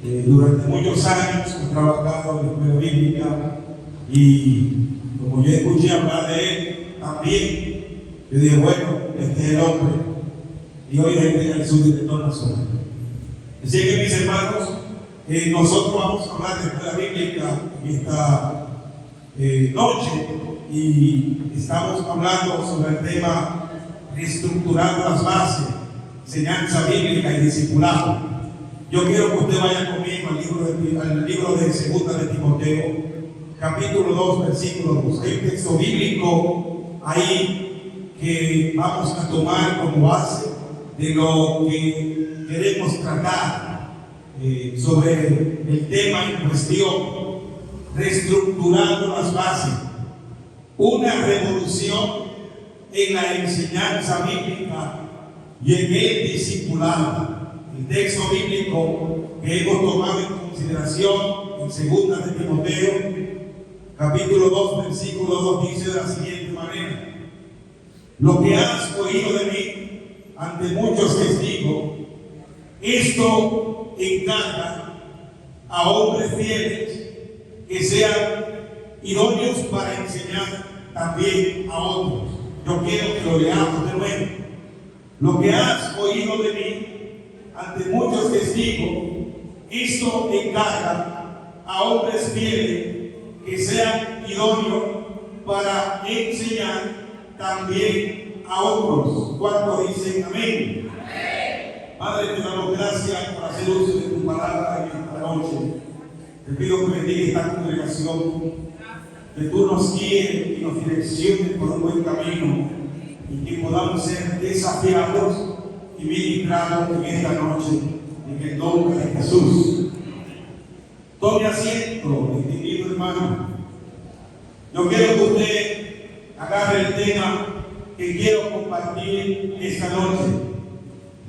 Durante muchos años he trabajado en la escuela bíblica y como yo escuché hablar de él también, yo dije, bueno, este es el hombre. Y hoy es su director nacional. Así que mis hermanos, nosotros vamos a hablar de la escuela bíblica en esta noche y estamos hablando sobre el tema reestructurando las bases, enseñanza bíblica y discipulado. Yo quiero que usted vaya conmigo al libro de Segunda de Timoteo, capítulo 2, versículo 2. Hay un texto bíblico ahí que vamos a tomar como base de lo que queremos tratar sobre el tema en cuestión, reestructurando las bases, una revolución en la enseñanza bíblica y en el discipulado. El texto bíblico que hemos tomado en consideración en Segunda de Timoteo, capítulo 2, versículo 2, dice de la siguiente manera: lo que has oído de mí ante muchos testigos, esto encarga a hombres fieles que sean idóneos para enseñar también a otros. Yo quiero que lo leamos de nuevo. Lo que has oído de mí ante muchos testigos, esto encarga a hombres fieles que sean idóneos para enseñar también a otros. ¿Cuántos dicen amén? Amén. Padre, te damos gracias por hacer uso de tu palabra en esta noche. Te pido que bendiga esta congregación, que tú nos guíes y nos direcciones por un buen camino y que podamos ser desafiados y ministrados en esta noche, en el nombre de Jesús. Tome asiento, distinguido hermano. Yo quiero que usted agarre el tema que quiero compartir esta noche: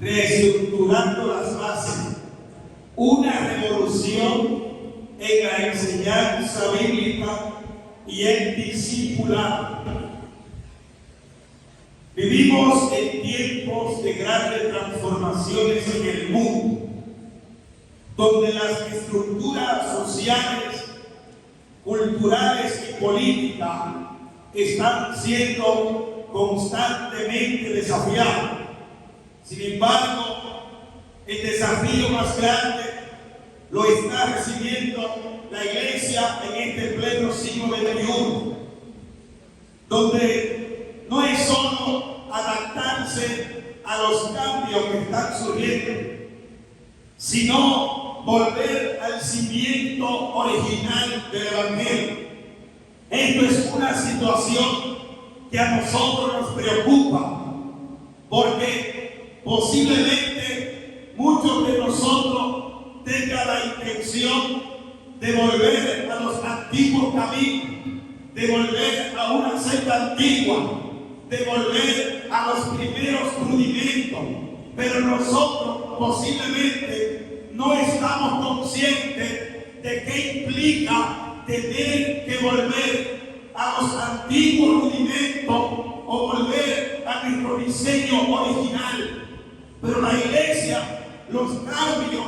reestructurando las bases, una revolución en la enseñanza bíblica y el discipulado. Vivimos en tiempos de grandes transformaciones en el mundo, donde las estructuras sociales, culturales y políticas están siendo constantemente desafiadas. Sin embargo, el desafío más grande lo está recibiendo la Iglesia en este pleno siglo XXI, donde no es solo adaptarse a los cambios que están surgiendo, sino volver al cimiento original del Evangelio. Esto es una situación que a nosotros nos preocupa, porque posiblemente muchos de nosotros tengan la intención de volver a los antiguos caminos, de volver a una secta antigua, de volver a los primeros rudimentos, pero nosotros posiblemente no estamos conscientes de qué implica tener que volver a los antiguos rudimentos o volver a nuestro diseño original. Pero la Iglesia, los cambios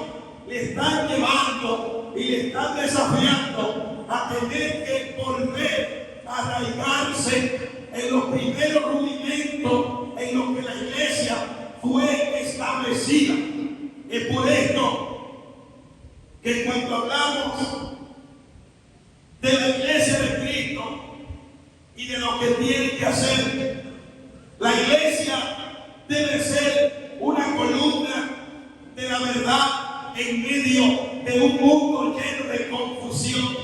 le están llevando y le están desafiando a tener que volver a arraigarse en los primeros rudimentos en los que la Iglesia fue establecida. Es por esto que cuando hablamos de la Iglesia de Cristo y de lo que tiene que hacer, la Iglesia debe ser una columna de la verdad en medio de un mundo lleno de confusión.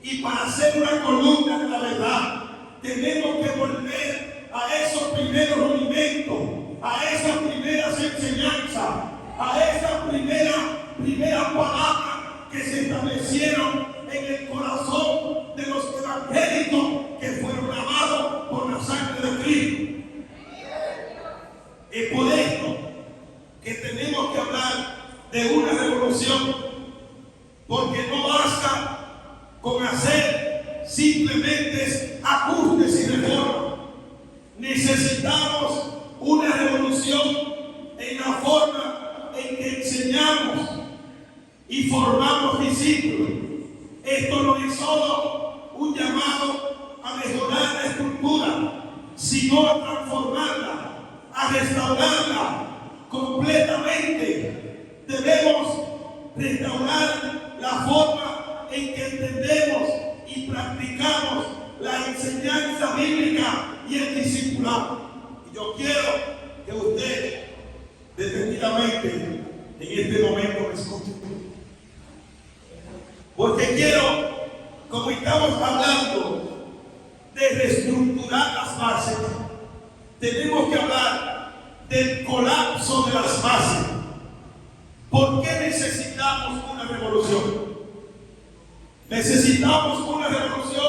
Y para ser una columna de la verdad, tenemos que volver a esos primeros rudimentos, a esas primeras enseñanzas, a esas primeras palabras que se establecieron en el corazón de los evangélicos que fueron lavados por la sangre de Cristo. Es por esto que tenemos que hablar de una revolución, porque no basta con hacer simplemente ajustes y reformas. Necesitamos una revolución en la forma en que enseñamos, y formamos discípulos. Esto no es solo un llamado a mejorar la estructura, sino a transformarla, a restaurarla completamente. Debemos restaurar la forma en que entendemos y practicamos la enseñanza bíblica y el discipulado. Y yo quiero que usted detenidamente en este momento me escuche, porque quiero, como estamos hablando de reestructurar las bases, tenemos que hablar del colapso de las bases. ¿Por qué necesitamos una revolución? Necesitamos una revolución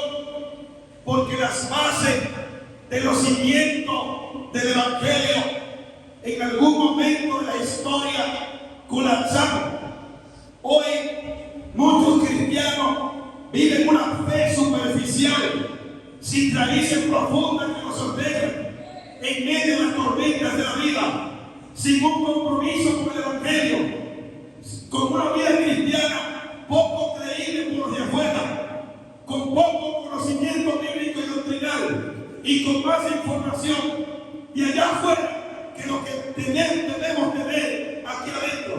porque las bases de los cimientos del Evangelio en algún momento de la historia colapsaron. Hoy muchos cristianos viven una fe superficial, sin raíces profundas que nos sostengan en medio de las tormentas de la vida, sin un compromiso con el Evangelio, con una vida cristiana poco creíble por los de afuera, con poco conocimiento bíblico y doctrinal y con más información de allá afuera que lo que debemos tener aquí adentro.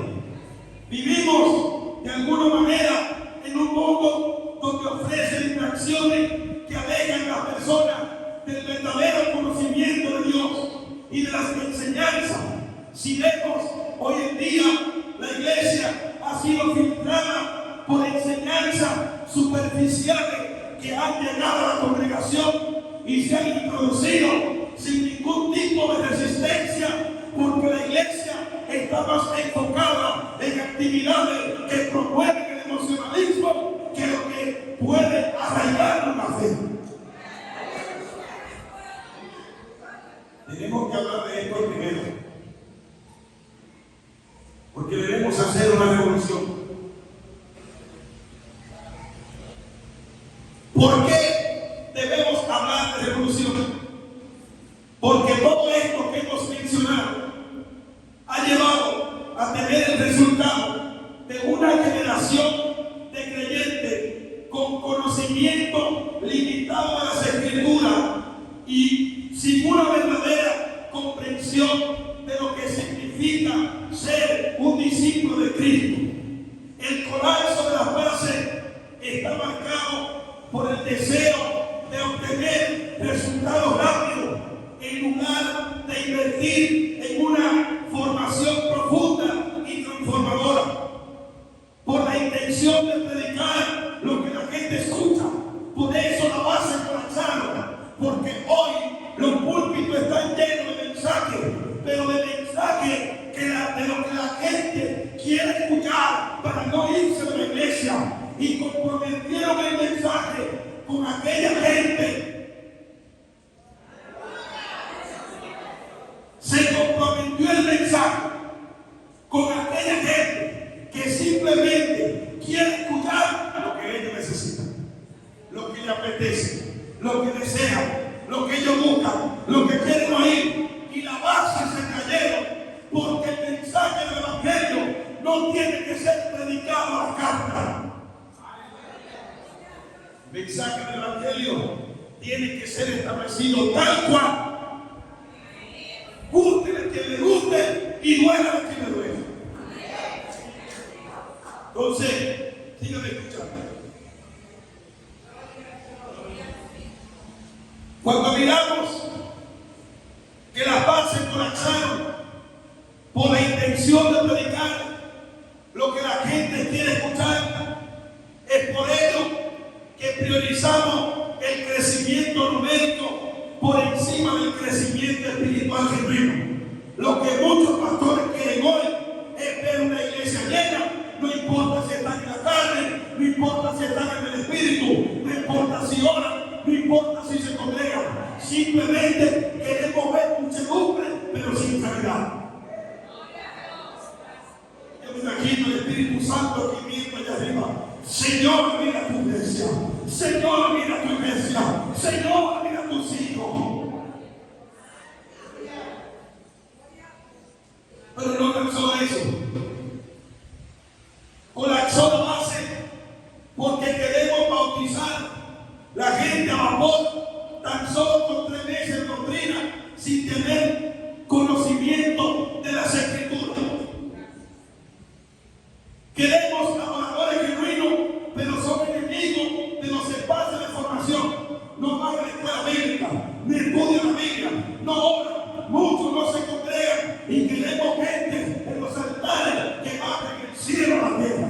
Vivimos de alguna manera en un mundo donde ofrece distracciones que alejan a las personas del verdadero conocimiento de Dios y de las enseñanzas. Si vemos hoy en día, la iglesia ha sido filtrada por enseñanzas superficiales que han llegado a la congregación y se han introducido sin ningún tipo de resistencia, porque la iglesia está más enfocada en actividades que promueven el emocionalismo que lo que puede arraigar una fe. Tenemos que hablar de esto primero, porque debemos hacer una revolución. ¿Por qué debemos hablar de revolución? Porque todo esto que hemos mencionado ha llevado a tener el resultado de una generación de creyentes con conocimiento limitado de las Escrituras y sin una verdadera comprensión de lo que significa ser un discípulo de Cristo. El colapso de las bases está marcado por el deseo de obtener resultados rápidos en lugar de invertir en una formación profunda y transformadora, por la intención de predicar lo que la gente escucha. Por eso la base colapsaron, porque hoy los púlpitos están llenos de mensajes, pero de mensajes de lo que la gente quiere escuchar para no irse de la iglesia, y comprometieron el mensaje con aquella gente. Se comprometió el mensaje con aquella gente que simplemente quiere escuchar lo que ellos necesitan, lo que les apetece, lo que desean, lo que ellos buscan, lo que quieren oír. Y la base se cayeron porque el mensaje del Evangelio no tiene que ser predicado a la carta. El mensaje del Evangelio tiene que ser establecido tal cual. Guste a quien le guste y duela a quien le duela. Entonces, síganme escuchando. Cuando miramos que las bases colapsaron por la intención de predicar lo que la gente quiere escuchar, es por ello que priorizamos el crecimiento numérico por encima del crecimiento espiritual genuino. Lo que muchos pastores quieren hoy es ver una iglesia llena. No importa si están en la carne, no importa si están en el espíritu, no importa si oran, no importa si se congregan. Simplemente queremos ver muchedumbre, pero sin caridad. Yo me imagino el Espíritu Santo aquí mismo allá arriba. Señor, mira tu iglesia. Señor, mira tu iglesia. Señor, mira tus hijos. Pero no tan solo eso. Colapsaron sola base, porque queremos bautizar la gente a vapor, tan solo con 3 meses de doctrina, sin tener conocimiento de las Escrituras. Queremos adoradores genuinos, pero son enemigos de los espacios de formación. No van a la escuela bíblica, ni estudian la Biblia, no oran, muchos no se congregan, y queremos gente en los altares que bajen el cielo a la tierra.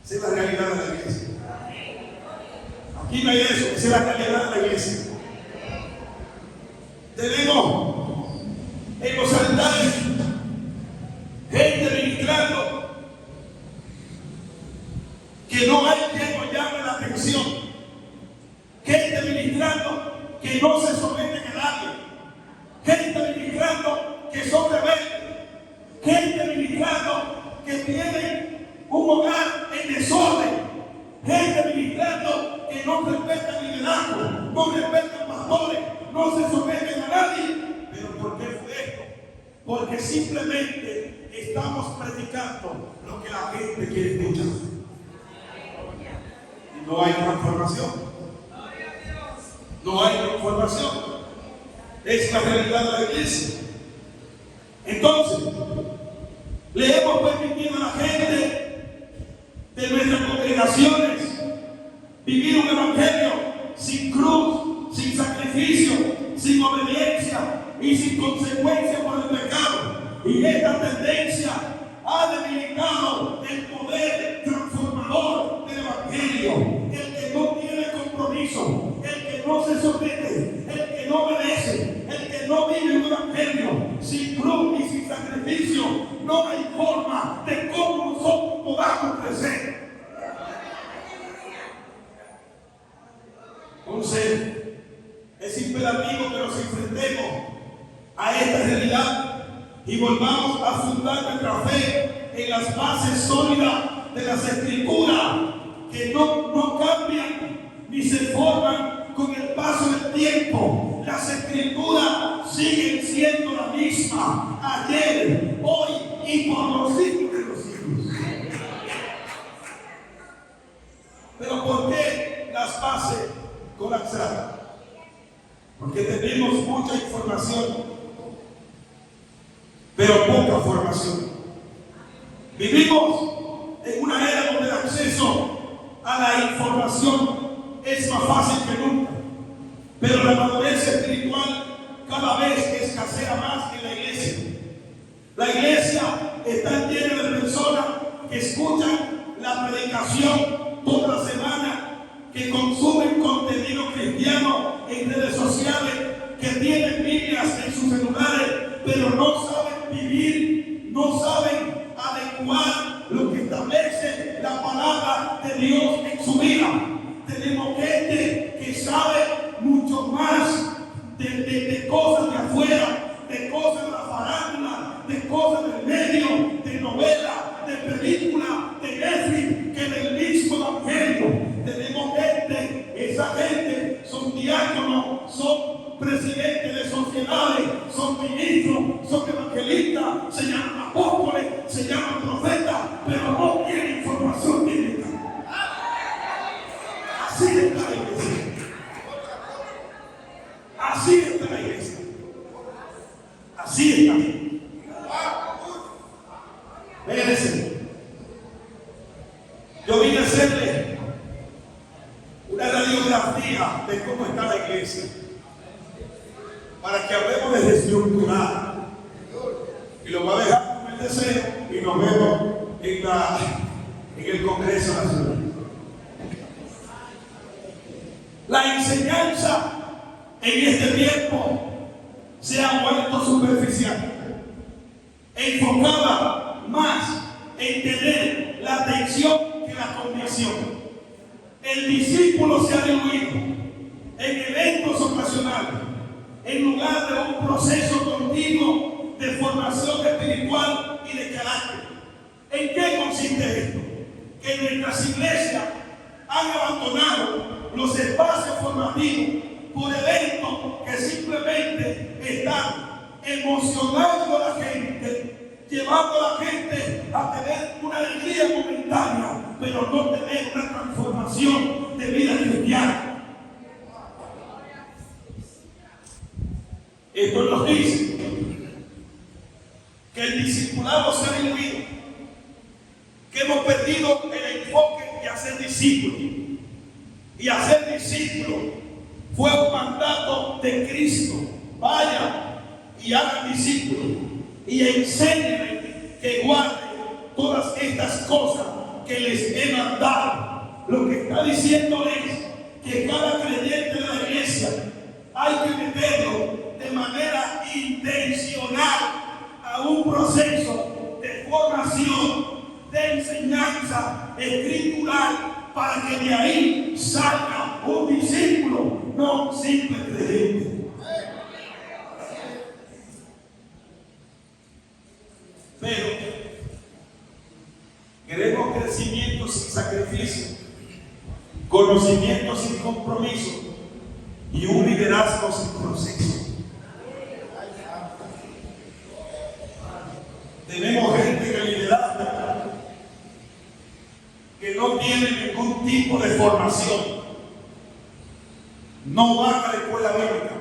Esa es la realidad de la iglesia. Aquí no hay eso, esa es la realidad de la iglesia. Tenemos en los altares gente ministrando que no hay quien nos llame la atención, gente ministrando que no se someten a nadie, gente ministrando que son rebeldes, gente ministrando que tienen un hogar en desorden, gente ministrando que no respetan liderazgo, no respetan pastores, no se someten a nadie. ¿Pero por qué fue esto? Porque simplemente estamos predicando lo que la gente quiere escuchar. Y no hay transformación. No hay transformación. Es la realidad de la iglesia. Entonces, le hemos permitido a la gente de nuestras congregaciones vivir un evangelio sin cruz, sin sacrificio, sin obediencia y sin consecuencia por el pecado. Y esta tendencia ha debilitado el poder transformador del evangelio. El que no tiene compromiso, el que no se somete, el que no obedece, el que no vive un evangelio sin cruz y sin sacrificio, no hay forma de cómo nosotros podamos crecer. Entonces, es imperativo que nos enfrentemos a esta realidad y volvamos a fundar nuestra fe en las bases sólidas de las Escrituras, que no cambian ni se forman con el paso del tiempo. Las Escrituras siguen siendo la misma ayer, hoy y por los siglos de los siglos. Pero ¿por qué las bases colapsaron? Porque tenemos mucha información, pero poca formación. Vivimos en una era donde el acceso a la información es más fácil que nunca, pero la madurez espiritual cada vez escasea más en la iglesia. La iglesia está llena de personas que escuchan la predicación toda la semana, que consumen contenido cristiano en redes sociales, que tienen Biblias en sus celulares, pero no saben vivir, no saben adecuar lo que establece la palabra de Dios en su vida. Tenemos gente que sabe mucho más de cosas de afuera, de cosas de la farándula, de cosas del medio, de novela, de película, de Netflix, que del mismo evangelio. Tenemos gente, esa gente son diáconos, son presidentes de sociedades, son ministros, son evangelistas, se llaman apóstoles, se llaman profetas, pero no tienen información bíblica. Así está la iglesia. Así está la iglesia. Así está. Fíjense, yo vine a hacerle una radiografía de cómo está la iglesia, para que hablemos de reestructurar. Y lo voy a dejar con el deseo y nos vemos en el Congreso Nacional. La enseñanza en este tiempo se ha vuelto superficial, enfocada más en tener la atención que la convicción. El discípulo se ha diluido en eventos ocasionales, en lugar de un proceso continuo de formación espiritual y de carácter. ¿En qué consiste esto? Que nuestras iglesias han abandonado los espacios formativos por eventos que simplemente están emocionando a la gente, llevando a la gente a tener una alegría momentánea, pero no tener una transformación de vida cristiana. Esto nos dice que el discipulado se ha diluido, que hemos perdido el enfoque de hacer discípulos. Y hacer discípulos fue un mandato de Cristo. Vaya y hagan discípulos y enséñenle que guarden todas estas cosas que les he mandado. Lo que está diciendo es que cada creyente de la iglesia hay que meterlo de manera intencional a un proceso de formación, de enseñanza escritural, para que de ahí salga un discípulo, no un simple creyente. Pero queremos crecimiento sin sacrificio, conocimiento sin compromiso y un liderazgo sin proceso. Tenemos gente que lidera que no tiene ningún tipo de formación, no van a la escuela bíblica,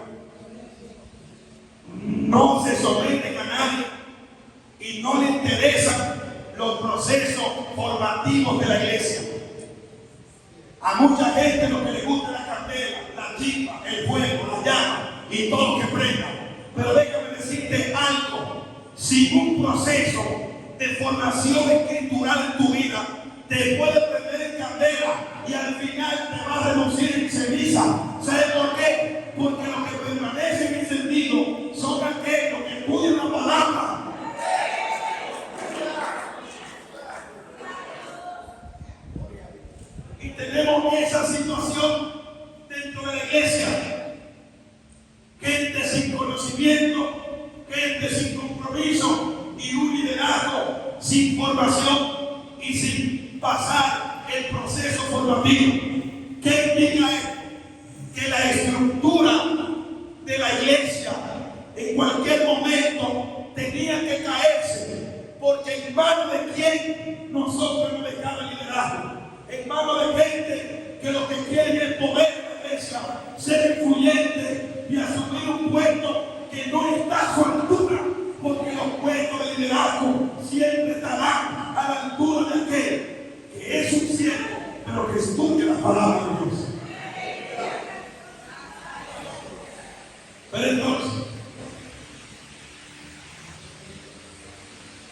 no se someten a nadie y no le interesan los procesos formativos de la iglesia. A mucha gente lo que le gusta es la candela, la chispa, el fuego, la llama y todo lo que prenda. Pero déjame decirte algo: sin un proceso de formación escritural en tu vida, te puede prender en candela y al final te va a reducir en ceniza. ¿Sabes por qué? Porque los que permanecen encendidos son aquellos que estudian la palabra. Y tenemos esa situación dentro de la iglesia. Gente sin conocimiento, gente sin compromiso y un liderazgo sin formación y sin pasar el proceso formativo. ¿Qué implica esto? Que la estructura de la iglesia en cualquier momento tenía que caerse, porque en manos de quién nosotros no dejamos el liderazgo. En manos de gente que lo que quiere es poder de la iglesia, ser influyente y asumir un puesto que no está a su altura, porque los puestos de liderazgo siempre estarán a la altura de aquel que es un siervo, pero que estudia la palabra de Dios. Pero entonces,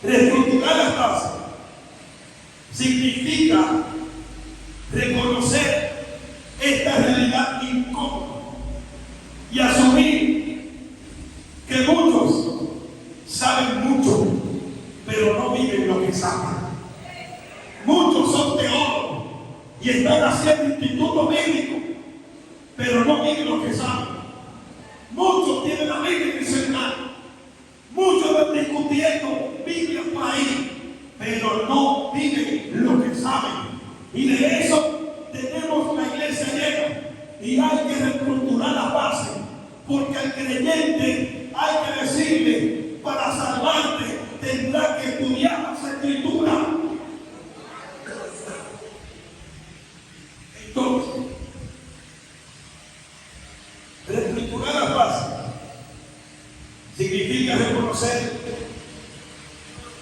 reestructurar las bases significa reconocer esta realidad incómoda y asumir que muchos saben mucho, pero no viven lo que saben. Muchos son teólogos y están haciendo institutos bíblicos, pero no viven lo que saben. Muchos tienen la Biblia en el celular, muchos van discutiendo Biblia por ahí, pero no viven lo que saben. Y de eso tenemos la iglesia llena. Y hay que reestructurar la base, porque al creyente hay que decirle: para salvarte tendrá que estudiar las escrituras. Entonces, reestructurar la base significa reconocer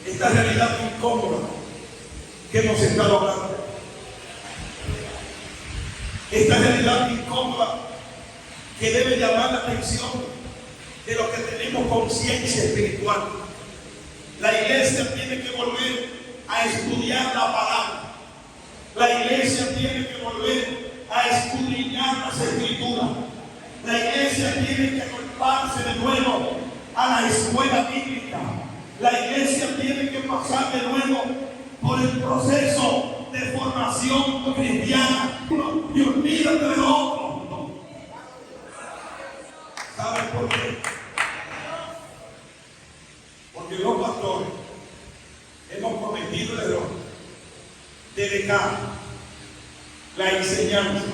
esta realidad incómoda que hemos estado hablando. Esta realidad incómoda que debe llamar la atención de los que tenemos conciencia espiritual. La iglesia tiene que volver a estudiar la palabra. La iglesia tiene que volver a escudriñar las escrituras. La iglesia tiene que agruparse de nuevo a la escuela bíblica. La iglesia tiene que pasar de nuevo por el proceso de formación cristiana. Y olvídate de lo otro. ¿Sabes por qué? Porque los pastores hemos cometido el error de dejar la enseñanza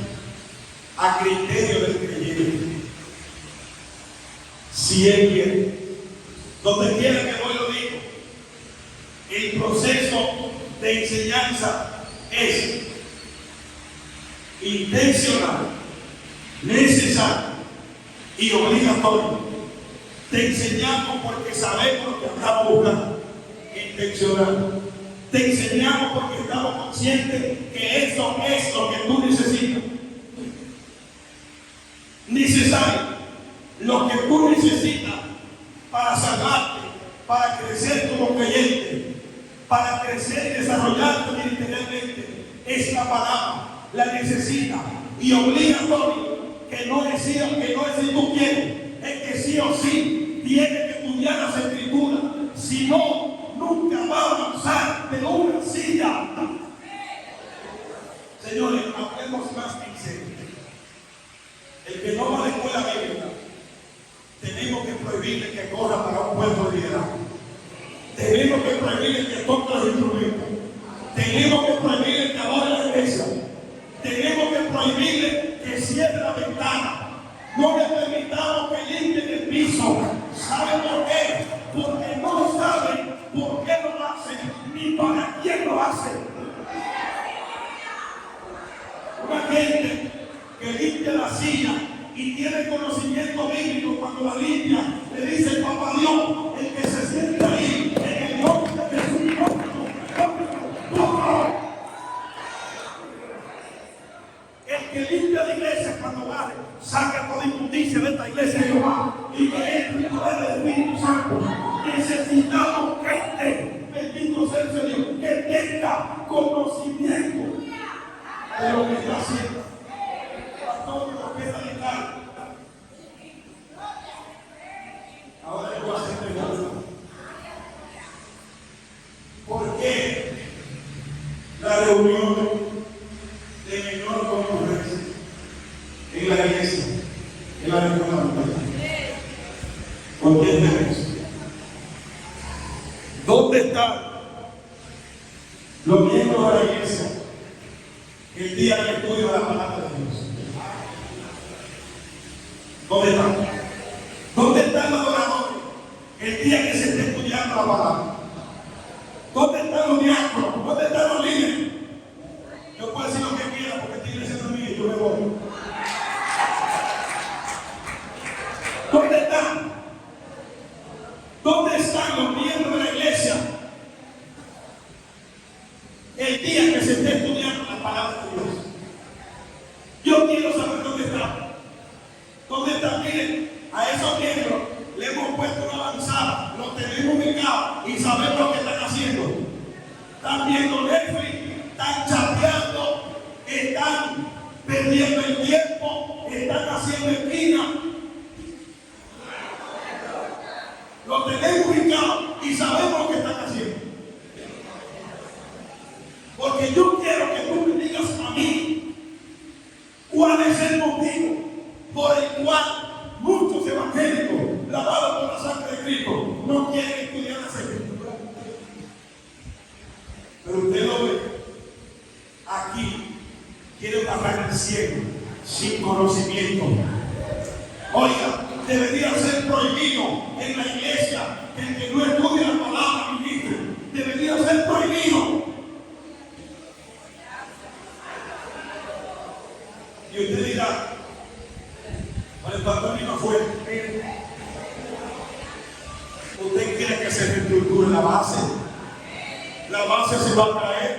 a criterio del creyente. si Él quiere. Donde quiera que voy lo digo. El proceso de enseñanza es intencional, necesario y obligatorio. Te enseñamos porque sabemos lo que andamos buscando. Intencional. Te enseñamos porque estamos conscientes que eso es lo que tú necesitas. Necesario. Lo que tú necesitas para salvarte, para crecer como creyente, para crecer y desarrollarte ministerialmente, es la palabra. La necesita y obligatorio, que no es si tú quieres, es que sí o sí tienes que estudiar las escrituras, si no, nunca va a avanzar de una silla. Señores, hablemos más en serio. El que no va a la escuela bíblica, tenemos que prohibirle que corra para un puesto de liderazgo. Tenemos que prohibirle que toque los instrumentos. Tenemos que prohibirle que adore la iglesia. Tenemos que prohibirle que cierre la ventana. No le permitamos que limpien el piso. ¿Saben por qué? Porque no saben por qué lo hacen ni para quién lo hacen. Una gente que limpia la silla y tiene conocimiento bíblico, cuando la limpia le dice: papá Dios, el que se siente ahí en el nombre de Jesús, el que limpia la iglesia cuando vale, saca toda inmundicia de esta iglesia de Jehová y que entre el poder del Espíritu Santo. Necesitamos gente, bendito sea el Señor, que tenga conocimiento de lo que está haciendo. Pastor, lo que está detrás. Ahora le voy a hacer pregunta. ¿Por qué la reunión de menor concurrencia en la iglesia, en la República? ¿Por qué es eso? ¿Dónde están los miembros de la iglesia el día del estudio de la palabra de Dios? ¿Dónde están? ¿Dónde están los adoradores el día que se esté estudiando la palabra? ¿Dónde están los diáconos? ¿Dónde están los líderes? Yo puedo decir lo que quiera porque tiene que ser mí y yo me voy. ¿Dónde están? ¿Dónde están los miembros de la iglesia el día que se esté estudiando la palabra de Dios? Yo quiero saber dónde están. ¿Dónde están? Miren, a esos miembros le hemos puesto una avanzada, los tenemos ubicados y sabemos lo que están haciendo. Están viendo Netflix, están chateando, están perdiendo el tiempo, están haciendo esquina. Lo tenemos ubicados y sabemos lo que están haciendo. Porque yo quiero que tú me digas a mí cuál es el motivo por el cual muchos evangélicos, lavados por la sangre de Cristo, no quieren estudiar las escrituras. Pero usted lo ve, aquí quiere bajar el cielo sin conocimiento. Oiga, debería ser prohibido en la iglesia que el que no estudie la palabra ministre. Debería ser prohibido. Y usted dirá: bueno, el pastor no fue. ¿Usted quiere que se reestructure la base? La base se va a caer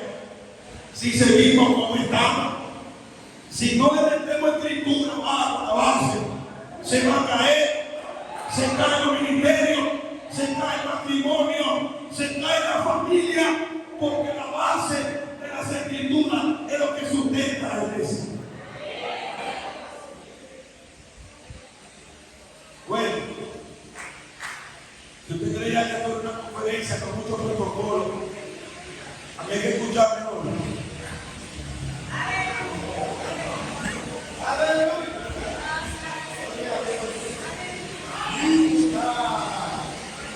si seguimos como estamos. Si no le metemos escritura bajo la base, se va a caer. Se caen los ministerios, se cae el matrimonio, se cae la familia, porque la base de las escrituras es lo que sustenta la iglesia. Bueno, si usted creía que esto era una conferencia con muchos protocolos, a mí hay que escucharme ahora.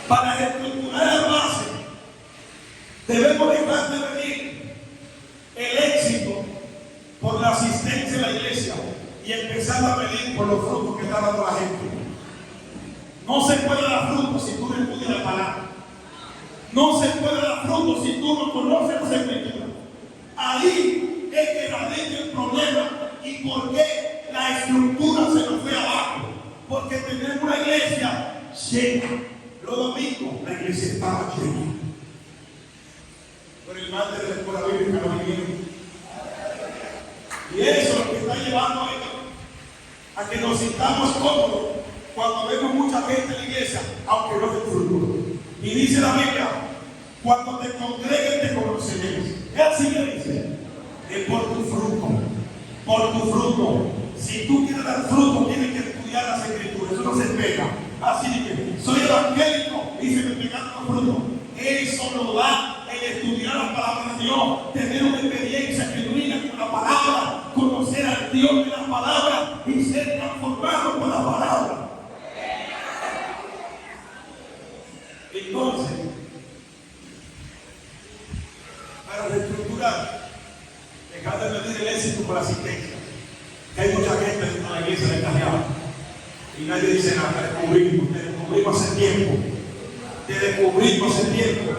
Para reestructurar la base, debemos dejar de medir el éxito por la asistencia a la iglesia y empezar a medir por los frutos que está dando la gente. No se palabra. No se puede dar fruto si tú no conoces las Escrituras. Ahí es que radica el problema y por qué la estructura se nos fue abajo. Porque tenemos una iglesia llena. Los domingos la iglesia estaba llena. Pero el madre de la escuela bíblica no vinieron. Y eso es lo que está llevando a ellos a que nos sintamos cómodos cuando vemos mucha gente en la iglesia, aunque no den fruto. Y dice la Biblia, cuando te congreguen te conoceremos. Es así que dice, es por tu fruto. Por tu fruto. Si tú quieres dar fruto, tienes que estudiar las Escrituras. Eso no se pega. Así que soy evangélico y se me pegan los frutos. Eso lo da el estudiar la palabra de Dios, tener una experiencia genuina con la palabra, conocer al Dios de la palabra y ser transformado por la palabra. Entonces, para reestructurar, dejar de medir el éxito por la asistencia. Que hay mucha gente dentro de la iglesia de Callao y nadie dice nada. Te descubrimos hace tiempo.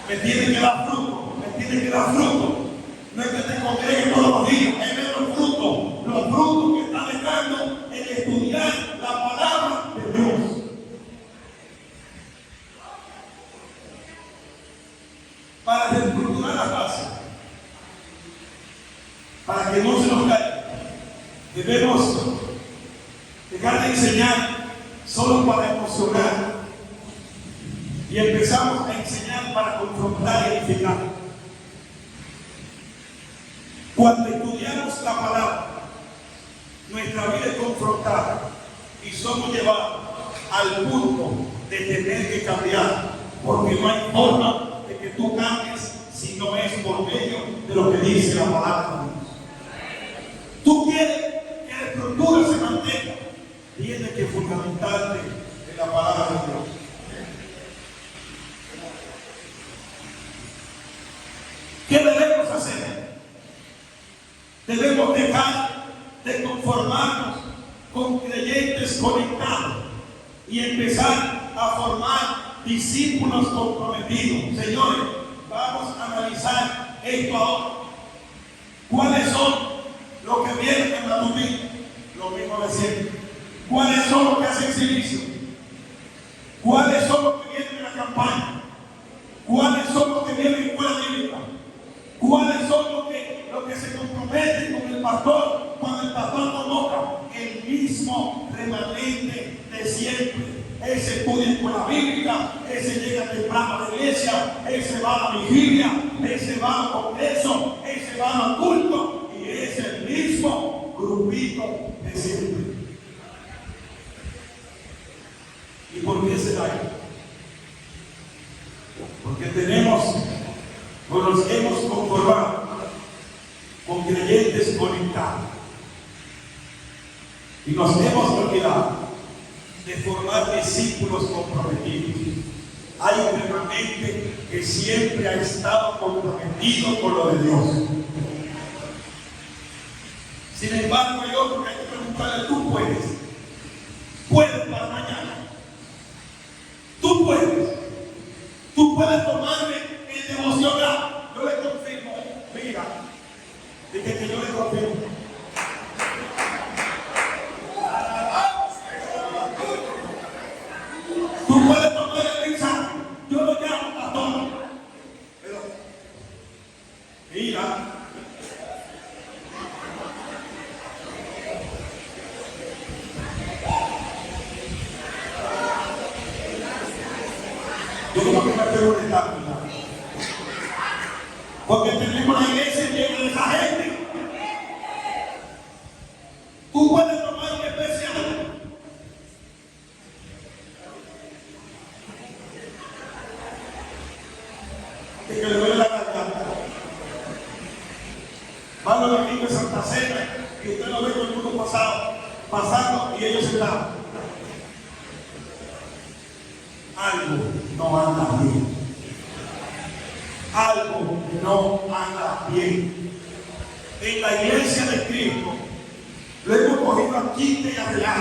Me tiene que dar fruto. No es que te congregues todos los días, es ver los frutos que está dejando en estudiar la palabra de Dios. Para reestructurar la base, para que no se nos caiga, debemos dejar de enseñar solo para emocionar y empezamos a enseñar para confrontar y edificar. Cuando estudiamos la palabra, nuestra vida es confrontada y somos llevados al punto de tener que cambiar, porque no hay forma de que tú cambies si no es por medio de lo que dice la palabra de Dios. Tú quieres que la estructura se mantenga, tienes que fundamentarte en la palabra de Dios. ¿Qué debemos hacer? Debemos dejar de conformarnos con creyentes conectados y empezar a formar discípulos comprometidos. Señores, vamos a analizar esto ahora. ¿Cuáles son los que vienen en la tuya? Lo mismo de siempre. ¿Cuáles son los que hacen servicio? ¿Cuáles son los que vienen en la campaña? ¿Cuáles son los que vienen en escuela bíblica? ¿Cuáles son los que se comprometen con el pastor cuando el pastor convoca? El mismo remanente de siempre. Ese estudia escuela bíblica, ese llega temprano a la iglesia, ese va a la vigilia, ese va al congreso, ese va al culto y es el mismo grupito de siempre. ¿Y por qué se da ahí? Porque nos hemos conformado con creyentes conectados y nos hemos olvidado de formar discípulos comprometidos. Hay un remanente que siempre ha estado comprometido con lo de Dios. Sin embargo, hay otro que hay que preguntarle: ¿tú puedes? ¿Puedes para mañana? ¿Tú puedes? ¿Tú puedes tomarme el devocional? Yo le confirmo. Mira, dije que yo le confirmo. Tú puedes tomar el mensaje. Yo lo llamo pastor. Pero, mira. Yo creo que me preguntan, porque tenemos la iglesia llena de esa gente. Tú puedes tomar un especial. Que le duele la garganta. Van los amigos de Santa Cena y usted lo ve con el mundo pasando y ellos están. Algo no anda bien. Algo no anda bien. En la iglesia de Cristo lo hemos cogido aquí y allá,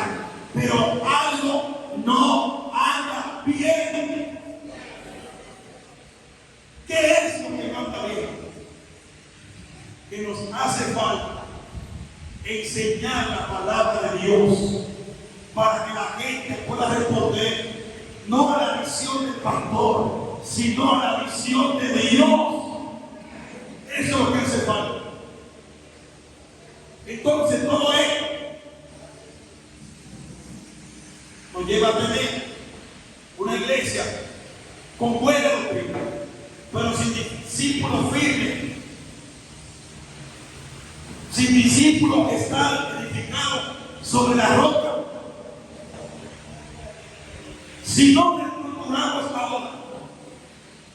pero algo no anda bien. palabra de Dios, para que la gente pueda responder no a la visión del pastor, sino a la visión de Dios. Eso es lo que hace falta. Entonces todo esto nos lleva a tener una iglesia con buena doctrina, pero sin discípulos firmes, sin discípulos que están edificados sobre la roca. Si no reestructuramos ahora,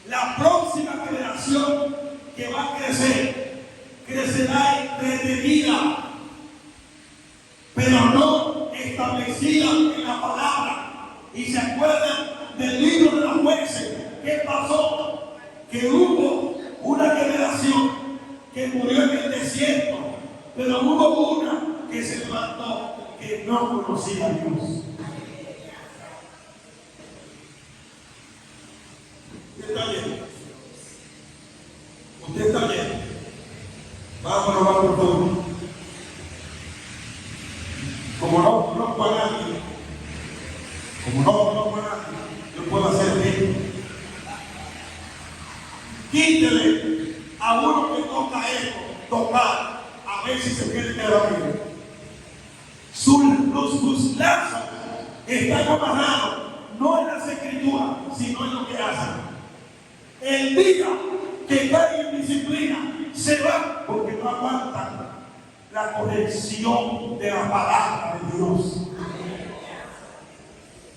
la próxima generación que va a crecer, crecerá entretenida, pero no establecida en la palabra. Y se acuerdan del libro de los jueces. ¿Qué pasó? Que hubo una generación que murió en el desierto, pero hubo una que se levantó que no conocía a Dios. Usted está bien. Usted está bien. Vamos todo. Como no para nadie, no para nadie, yo puedo hacer bien. Quítele a uno que toca esto, tocar, a ver si se puede quedar bien. Sus lazos están amarrados, no en las escrituras, sino en lo que hacen. El día que cae en disciplina, se va porque no aguantan la corrección de la palabra de Dios.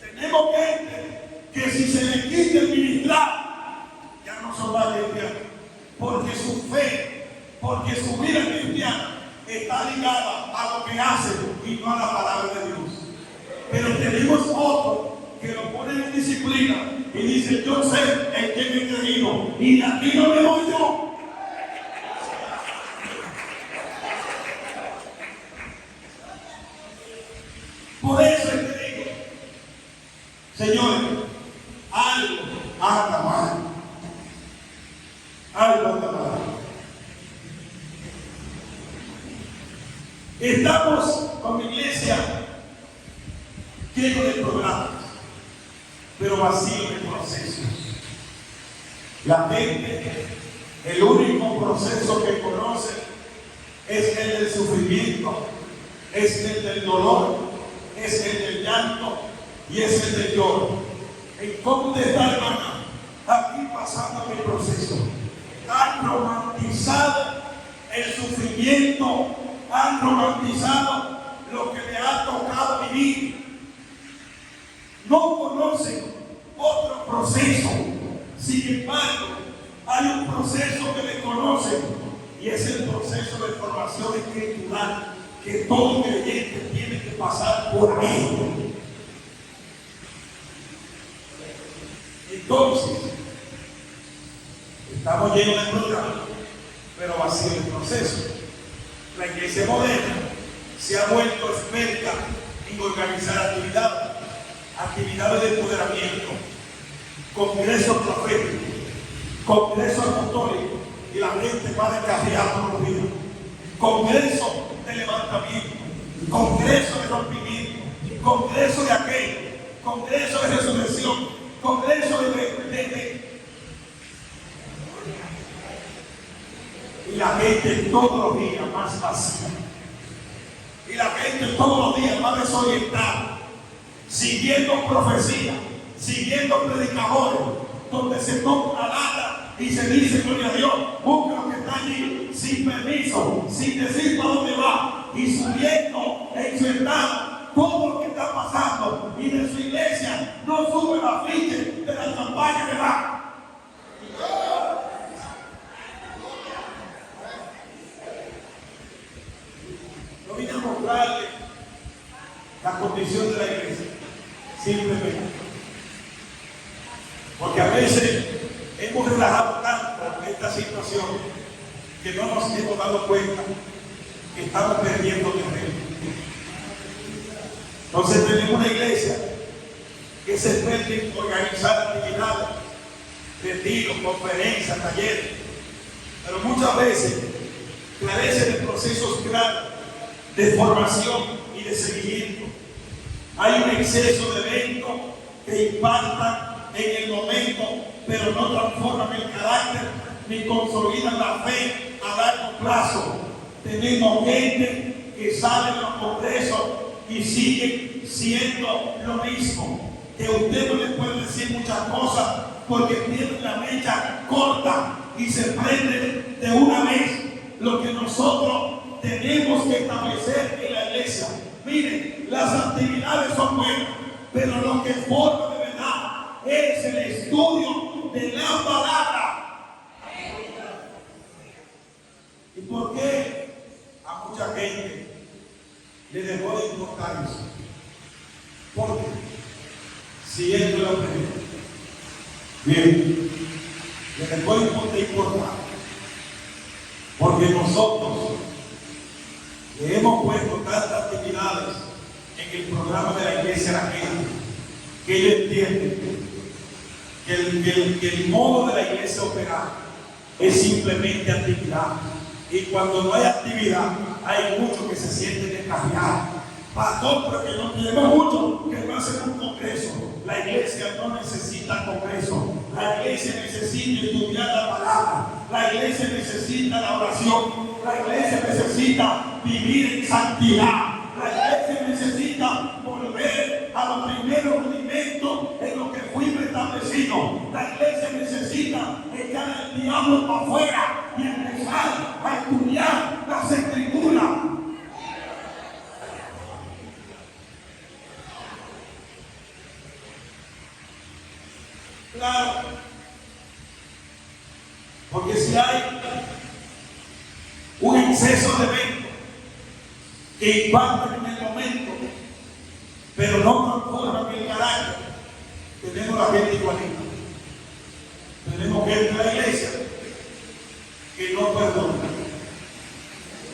Tenemos gente que si se le quita el ministrar, ya no son más cristianos, porque su fe, porque su vida cristiana está ligada a lo que hace y no a la palabra de Dios. Pero tenemos otros que lo ponen en disciplina y dicen: yo sé en qué me he creído y de aquí no me voy yo. Por eso es que digo, señores, algo anda mal. Algo anda mal. Estamos con mi iglesia lleno de programas, pero vacío de procesos. La gente, el único proceso que conoce es el del sufrimiento, es el del dolor, es el del llanto y es el del lloro. ¿En cómo usted está, hermana? Aquí pasando mi proceso. Han romantizado el sufrimiento, han romantizado lo que le ha tocado vivir. No conocen otro proceso. Sin embargo, hay un proceso que desconocen y es el proceso de formación espiritual que todo creyente tiene que pasar por él. Entonces, estamos llenos de programas, pero vacío de proceso. La iglesia moderna se ha vuelto experta en organizar actividades de empoderamiento, congresos proféticos, congresos apostólicos, y la gente va descarriada todos los días. Congreso de levantamiento, congreso de rompimiento, congreso de aquello, congreso de resurrección, congreso de y la gente todos los días más vacía, y la gente todos los días más desorientada, siguiendo profecía, siguiendo predicadores, donde se toca la lata y se dice: gloria a Dios, busca lo que está allí, sin permiso, sin decir para dónde va, y subiendo en su entrada todo lo que está pasando, y de su iglesia no sube la ficha de la campaña que va. No vine a mostrarle la condición de la iglesia, simplemente porque a veces hemos relajado tanto esta situación que no nos hemos dado cuenta que estamos perdiendo terreno. Entonces tenemos una iglesia que se puede organizar actividades, retiros, conferencias, talleres, pero muchas veces carece de procesos claros de formación y seguimiento. Hay un exceso de eventos que impactan en el momento, pero no transforman el carácter ni consolidan la fe a largo plazo. Tenemos gente que sale de los congresos y sigue siendo lo mismo. Que usted no le puede decir muchas cosas porque tiene la mecha corta y se prende de una vez. Lo que nosotros tenemos que establecer en la iglesia, miren, las actividades son buenas, pero lo que forma de verdad es el estudio de la palabra. ¿Y por qué a mucha gente le dejó de importar eso? Porque si esto es lo primero, bien, le dejó de importar. Porque nosotros le hemos puesto tantas actividades en el programa de la iglesia a la gente que ellos entienden que el modo de la iglesia operar es simplemente actividad. Y cuando no hay actividad, hay muchos que se sienten descarriados. Pastor, pero que no tenemos mucho que no hacen un congreso. La iglesia no necesita congreso. La iglesia necesita estudiar la palabra. La iglesia necesita la oración. La iglesia necesita vivir en santidad. La iglesia necesita volver a los primeros rudimentos en lo que fuimos establecidos. La iglesia necesita echar el diablo para afuera y empezar a estudiar las escrituras. Claro, porque si hay un exceso de eventos que impactan en el momento, pero no transforman el carácter, tenemos la gente igualita. Tenemos gente en la iglesia que no perdona,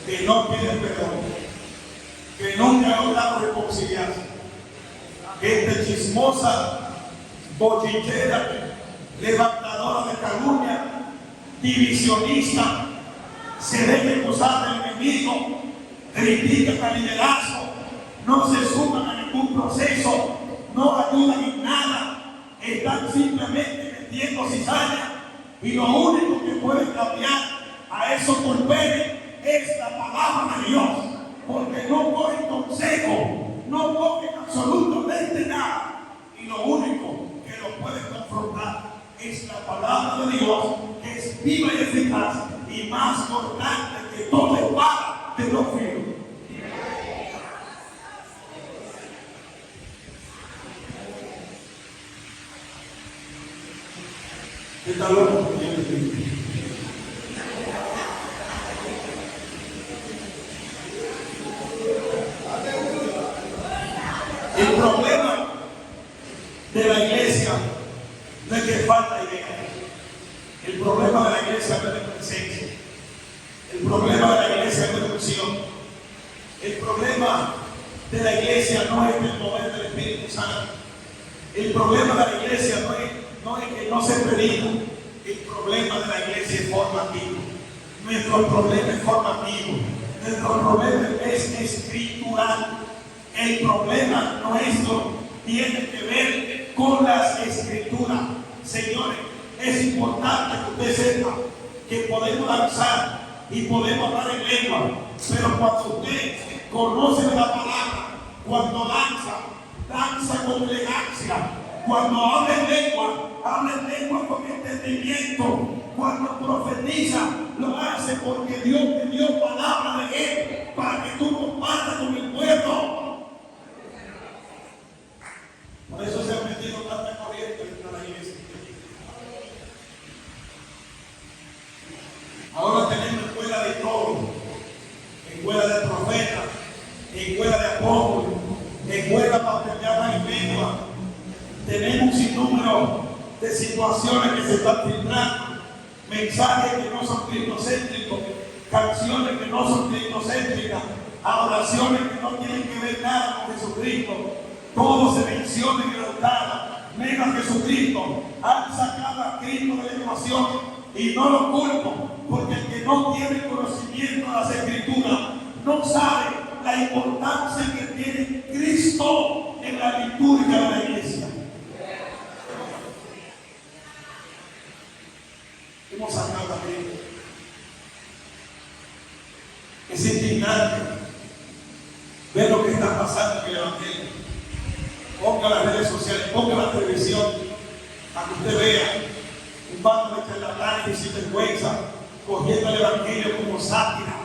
que no pide perdón, que nunca ha logrado reconciliarse, gente chismosa, bochinchera, levantadora de calumnia, divisionista, se deja acusar del enemigo, critican al liderazgo, no se suman a ningún proceso, no ayudan en nada, están simplemente metiendo cizaña, y lo único que puede cambiar a esos torpedes es la palabra de Dios, porque no cogen consejo, no cogen absolutamente nada, y lo único que lo puede confrontar es la palabra de Dios, que es viva y eficaz y más cortante que toda espada de dos filos. ¿Qué tal lo que el problema de la iglesia no es que falta idea. El problema de la iglesia no es de presencia. El problema de la iglesia no es de unción. El problema de la iglesia no es el poder del Espíritu Santo. El problema de la iglesia no es que no se predica. El problema de la iglesia es formativo. Nuestro problema es formativo. Nuestro problema es escritural. El problema nuestro tiene que ver con las escrituras. Señores, es importante que usted sepa que podemos danzar y podemos hablar en lengua, pero cuando usted conoce la palabra, cuando danza con elegancia, cuando habla en lengua con entendimiento, cuando profetiza, lo hace porque Dios te dio palabra de Él para que tú compartas con el pueblo. Por eso se ha metido tanta corriente dentro de la iglesia. Ahora tenemos escuela de todo, escuela de profetas, escuela de apóstoles, escuela para predicar en lengua. Tenemos un sinnúmero de situaciones que se están filtrando, mensajes que no son cristocéntricos, canciones que no son cristocéntricas, adoraciones que no tienen que ver nada con Jesucristo. Todo se menciona en el altar, menos a Jesucristo. Han sacado a Cristo de la ecuación y no lo culpo, porque el que no tiene conocimiento de las Escrituras no sabe la importancia que tiene Cristo en la liturgia de la iglesia. Hemos hablado también. Es indignante ver lo que está pasando en el Evangelio. Ponga las redes sociales, ponga la televisión, para que usted vea un bando de charlatanes y sinvergüenza cogiendo el Evangelio como sátira,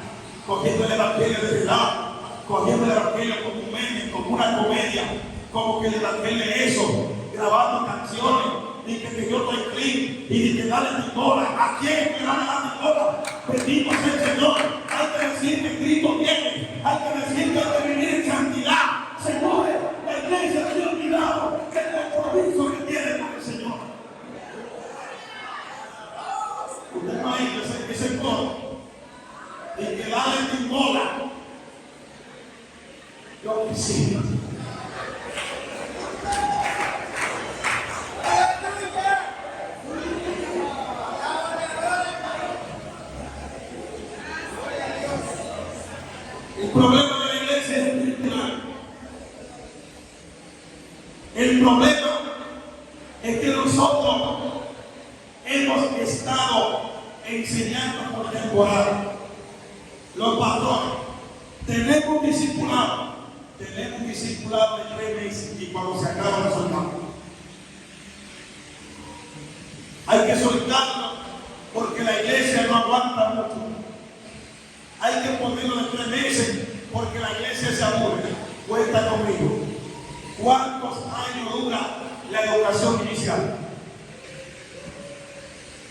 cogiendo el Evangelio de verdad, cogiendo el Evangelio como un meme, como una comedia, como que el Evangelio es eso, grabando canciones, y que yo estoy clean, y que dale tu cola. ¿A quién que dale la cola? Bendito sea el Señor. Hay que decir que Cristo viene, hay que decir que hay que vivir en santidad. Señores, la iglesia se ha olvidado del compromiso que tiene con el Señor. Usted no hay ese coro, y que dale tu cola. Yo quisiera. El problema de la iglesia es espiritual. El problema es que nosotros hemos estado enseñando por temporada. Los pastores tenemos discipulado de 3 meses y cuando se acaba lo soltamos. Hay que soltarlo porque la iglesia no aguanta mucho. Hay que ponerlo de 3 meses porque la iglesia se aburre. Cuenta conmigo. ¿Cuántos años dura la educación inicial?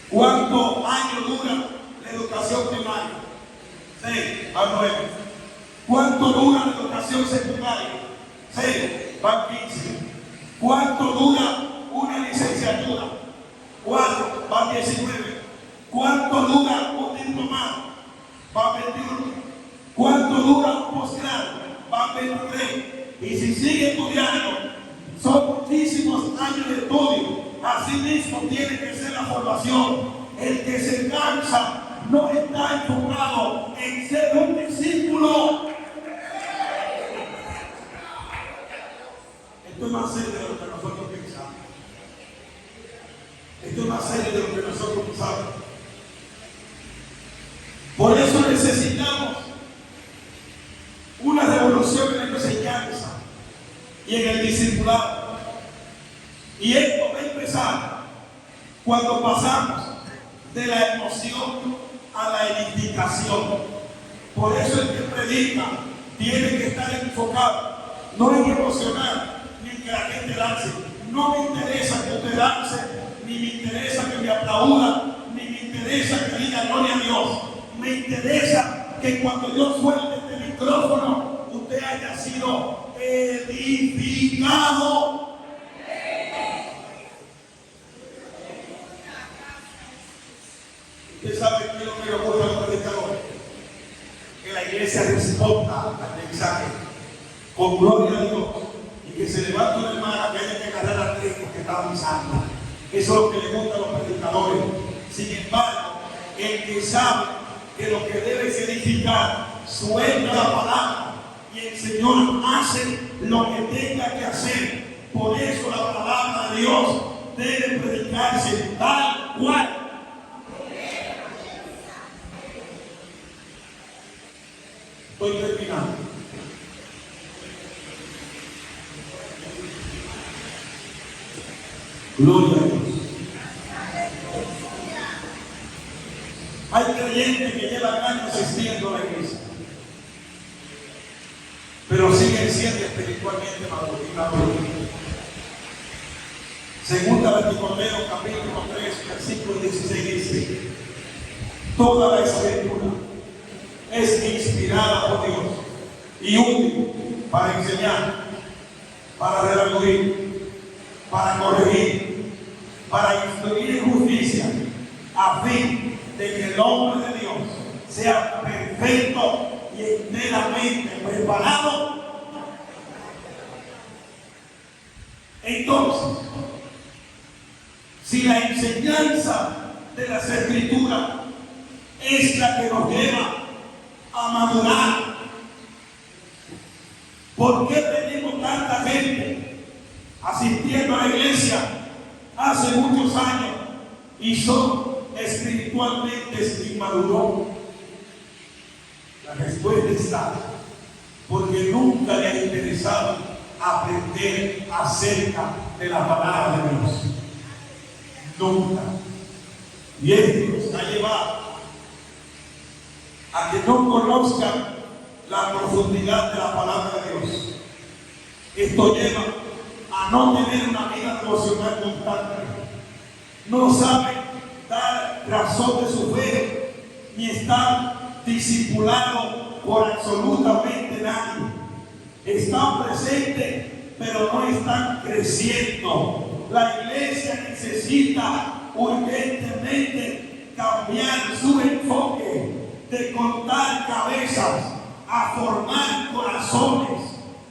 ¿Cuántos años dura la educación primaria? 6 a 9. ¿Cuánto dura la educación secundaria? 6 van 15. ¿Cuánto dura una licenciatura? 4 van 19. ¿Cuánto dura un diplomado? Van 21. ¿Cuánto dura un posgrado? Van 23. Y si sigue estudiando, son muchísimos años de estudio. Así mismo tiene que ser la formación. El que se cansa no está enfocado en ser un discípulo. Esto es más serio de lo que nosotros pensamos. Esto es más serio de lo que nosotros pensamos. Por eso necesitamos una revolución en la enseñanza y en el discipulado. Y esto va a empezar cuando pasamos de la emoción a la edificación. Por eso el que predica tiene que estar enfocado, no en emocionar, ni que la gente lance. No me interesa que usted lance, ni me interesa que me aplauda, ni me interesa que diga gloria a Dios. Me interesa que cuando yo suelte este micrófono, usted haya sido edificado. Usted sabe que es lo que le ocurre a los predicadores. Que la iglesia responda al mensaje con gloria a Dios y que se levante una hermana que haya que agarrar a tres porque está avisando. Eso es lo que le gusta a los predicadores. Sin embargo, el que sabe que lo que debe es edificar, suelta la palabra y el Señor hace lo que tenga que hacer. Por eso la palabra de Dios debe predicarse tal cual. Estoy terminando. Gloria a Dios. Hay creyentes que llevan años asistiendo a la iglesia, pero siguen siendo espiritualmente maduros. Segunda de Timoteo, capítulo 3, versículo 16 dice: toda la escritura es inspirada por Dios y útil para enseñar, para redarguir, para corregir, para instruir en justicia, a fin de que el hombre de Dios sea perfecto y enteramente preparado. Entonces, si la enseñanza de las Escrituras es la que nos lleva a madurar, ¿Por qué tenemos tanta gente asistiendo a la iglesia hace muchos años y son espiritualmente inmaduros? La respuesta está porque nunca le ha interesado aprender acerca de la palabra de Dios. Nunca. Y esto nos ha llevado a que no conozcan la profundidad de la palabra de Dios. Esto lleva a no tener una vida devocional constante. No saben dar razón de su fe, ni estar discipulados por absolutamente nadie. Están presentes, pero no están creciendo. La iglesia necesita urgentemente cambiar su enfoque de cortar cabezas a formar corazones.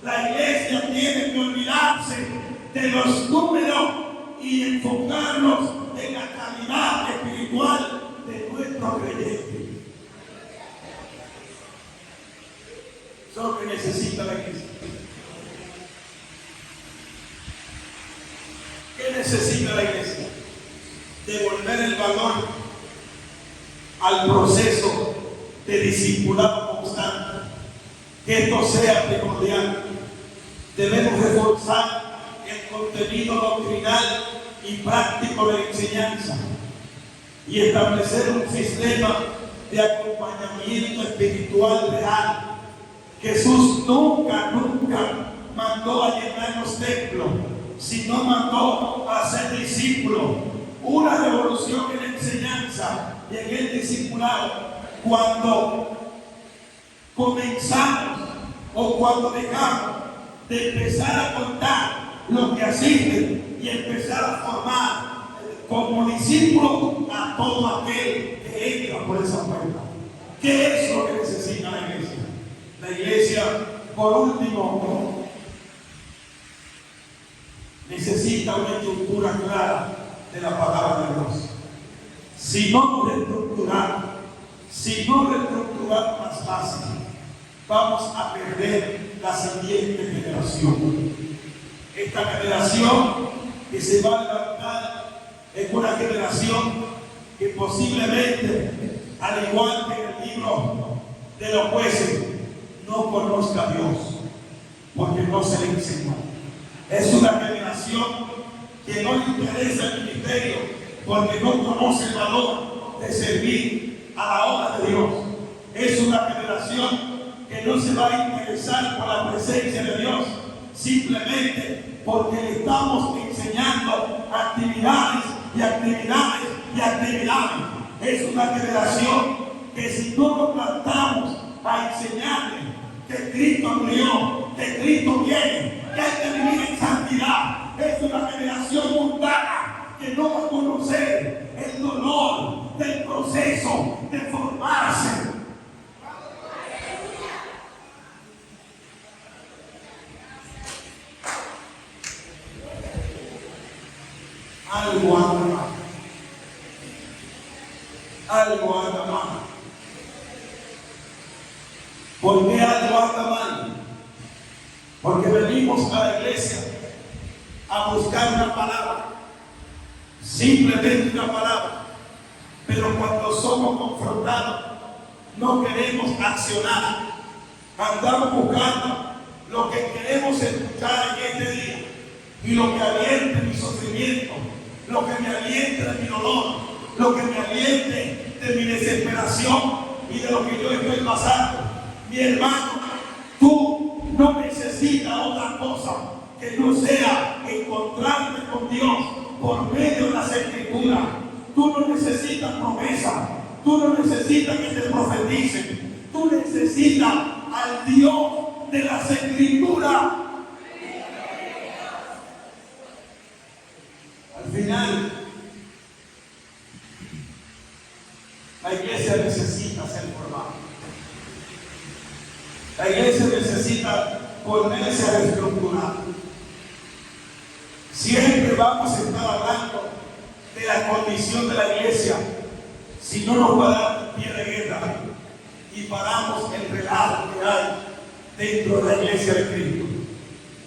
La iglesia tiene que olvidarse de los números y enfocarnos en la calidad espiritual de nuestro creyente. Eso es lo que necesita la iglesia. ¿Qué necesita la iglesia? Devolver el valor al proceso de discipulado constante. Que esto sea primordial. Debemos reforzar el contenido doctrinal y práctico de la enseñanza y establecer un sistema de acompañamiento espiritual real. Jesús nunca mandó a llenar los templos, sino mandó a ser discípulos. Una revolución en la enseñanza y en el discipulado, cuando comenzamos o cuando dejamos de empezar a contar lo que asisten y empezar a formar como discípulos a todo aquel que entra por esa puerta. ¿Qué es lo que necesita la iglesia? La iglesia, por último, necesita una estructura clara de la palabra de Dios. Si no reestructuramos más fácil, vamos a perder la siguiente generación. Esta generación que se va a levantar es una generación que posiblemente, al igual que en el libro de los jueces, no conozca a Dios porque no se le enseñó. Es una generación que no le interesa el ministerio porque no conoce el valor de servir a la obra de Dios. Es una generación que no se va a interesar por la presencia de Dios simplemente porque le estamos enseñando actividades. Es una generación que si no nos plantamos a enseñarle que Cristo murió, que Cristo viene, que hay que vivir en santidad, es una generación mundana que no va a conocer el dolor del proceso de formarse. Algo anda mal. ¿Por qué algo anda mal? Porque venimos a la iglesia a buscar una palabra, simplemente una palabra, pero cuando somos confrontados no queremos accionar, andamos buscando lo que queremos escuchar en este día y lo que aliente mi sufrimiento, lo que me aliente de mi dolor, lo que me aliente de mi desesperación y de lo que yo estoy pasando. Mi hermano, tú no necesitas otra cosa que no sea encontrarte con Dios por medio de las Escrituras. Tú no necesitas promesa, tú no necesitas que te profeticen, tú necesitas al Dios de las Escrituras. Al final, la iglesia necesita ser formada. La iglesia necesita ponerse a reestructurar. Siempre vamos a estar hablando de la condición de la iglesia si no nos paramos en pie de guerra y paramos el relajo que hay dentro de la iglesia de Cristo.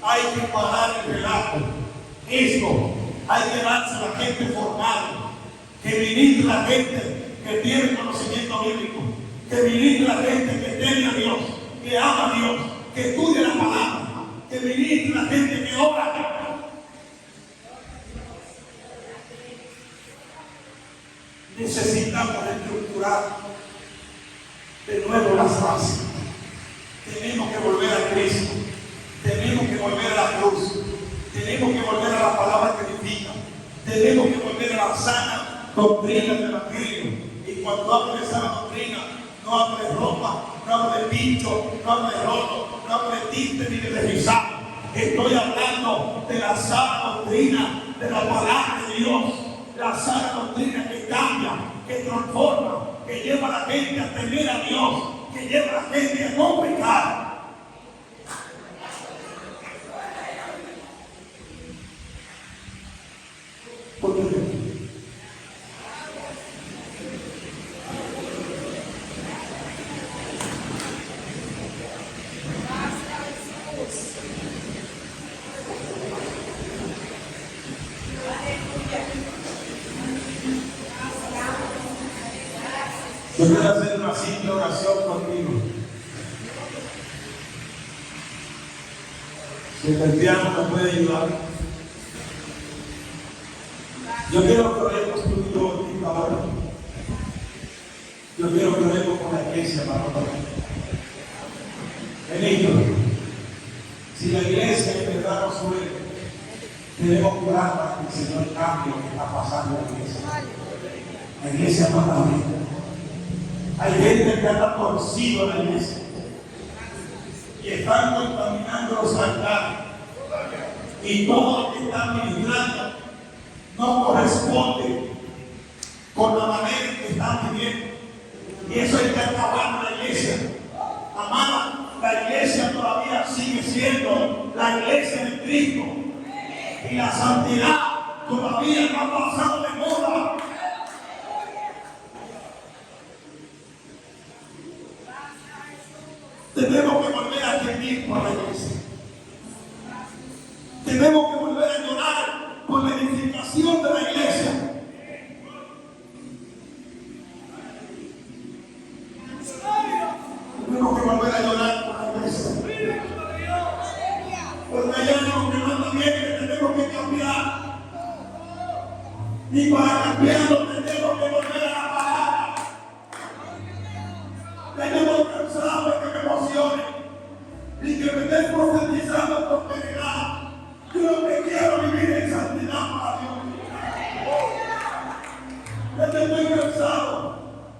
Hay que parar el relato. Esto hay que darse a la gente formada, que ministre a la gente que tiene conocimiento bíblico, que ministre a la gente que teme a Dios, que ama a Dios, que estudie la palabra, que ministre a la gente que ora. Necesitamos estructurar de nuevo las bases. Tenemos que volver a Cristo. Tenemos que volver a la cruz. Tenemos que volver a la palabra que edifica. Tenemos que volver a la sana doctrina del Evangelio. Y cuando hablo de sana doctrina, no hablo de ropa, no hablo de pincho, no hablo de roto, no hablo de tinte ni de deslizado. Estoy hablando de la sana doctrina de la palabra de Dios. La sana doctrina que cambia, que transforma, que lleva a la gente a temer a Dios, que lleva a la gente a no pecar. Yo quiero hacer una simple oración contigo. Si el cristiano me puede ayudar. Yo quiero que oremos tú y yo ahora. Yo quiero que oremos con la iglesia para nosotros. Benito, si la iglesia en verdad nos suele, tenemos que orar para que el Señor cambie lo que está pasando en la iglesia. La iglesia no está bien. Hay gente que anda torcido en la iglesia y están contaminando los altares. Y todo lo que están ministrando no corresponde con la manera en que están viviendo. Y eso hay que acabar en la iglesia. Amada, la iglesia todavía sigue siendo la iglesia de Cristo. Y la santidad todavía no ha pasado de moda. Tenemos que volver a gemir por la iglesia. Tenemos que volver a llorar por la edificación de la iglesia. Tenemos que volver a llorar por la iglesia. Porque hay algo que no anda bien que tenemos que cambiar. Y para cambiarlo tenemos que volver a la palabra. Tenemos cansado de que me emocione y que me estén profetizando prosperidad. Yo lo que quiero vivir en santidad para Dios. Estoy cansado